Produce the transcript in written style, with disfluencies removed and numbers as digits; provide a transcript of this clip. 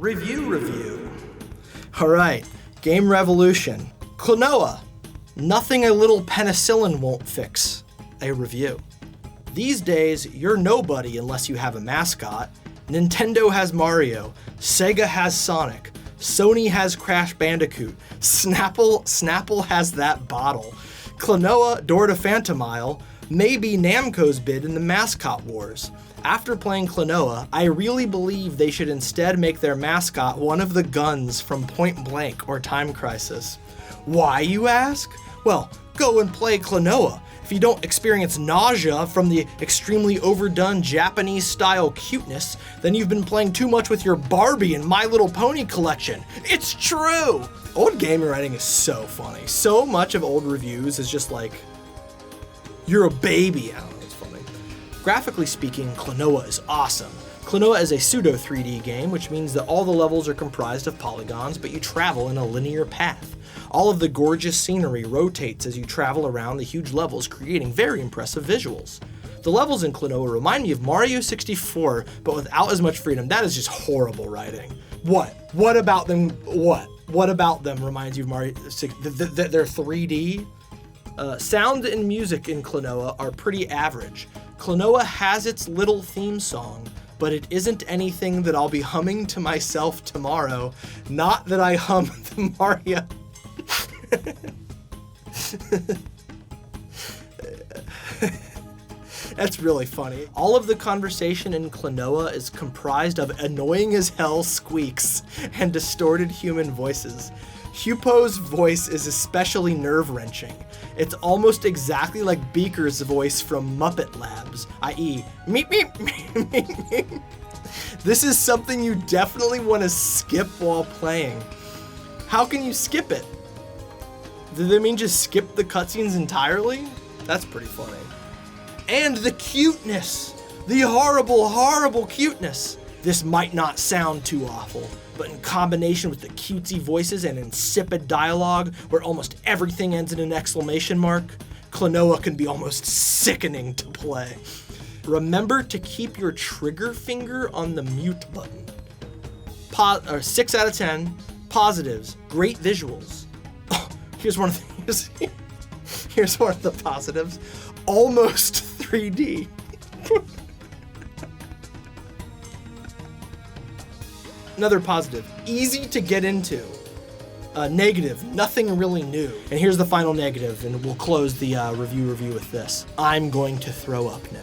Review. All right, Game Revolution. Klonoa. Nothing a little penicillin won't fix. A review. These days, you're nobody unless you have a mascot. Nintendo has Mario. Sega has Sonic. Sony has Crash Bandicoot. Snapple has that bottle. Klonoa, door to Phantomile, may be Namco's bid in the mascot wars. After playing Klonoa, I really believe they should instead make their mascot one of the guns from Point Blank or Time Crisis. Why, you ask? Well, go and play Klonoa. If you don't experience nausea from the extremely overdone Japanese-style cuteness, then you've been playing too much with your Barbie and My Little Pony collection. It's true! Old gaming writing is so funny. So much of old reviews is just like, you're a baby. I don't know, it's funny. Graphically speaking, Klonoa is awesome. Klonoa is a pseudo 3D game, which means that all the levels are comprised of polygons, but you travel in a linear path. All of the gorgeous scenery rotates as you travel around the huge levels, creating very impressive visuals. The levels in Klonoa remind me of Mario 64, but without as much freedom. That is just horrible writing. What about them? What about them reminds you of Mario 64? They're 3D? Sound and music in Klonoa are pretty average. Klonoa has its little theme song, but it isn't anything that I'll be humming to myself tomorrow. Not that I hum the Mario. That's really funny. All of the conversation in Klonoa is comprised of annoying as hell squeaks and distorted human voices. Hupo's voice is especially nerve-wrenching. It's almost exactly like Beaker's voice from Muppet Labs, i.e., meep meep meep meep meep. This is something you definitely want to skip while playing. How can you skip it? Do they mean just skip the cutscenes entirely? That's pretty funny. And the cuteness! The horrible cuteness! This might not sound too awful, but in combination with the cutesy voices and insipid dialogue, where almost everything ends in an exclamation mark, Klonoa can be almost sickening to play. Remember to keep your trigger finger on the mute button. 6 out of 10. Positives. Great visuals. Oh, here's one of the positives. Almost 3D. Another positive, easy to get into. Negative, nothing really new. And here's the final negative, and we'll close the review with this. I'm going to throw up now.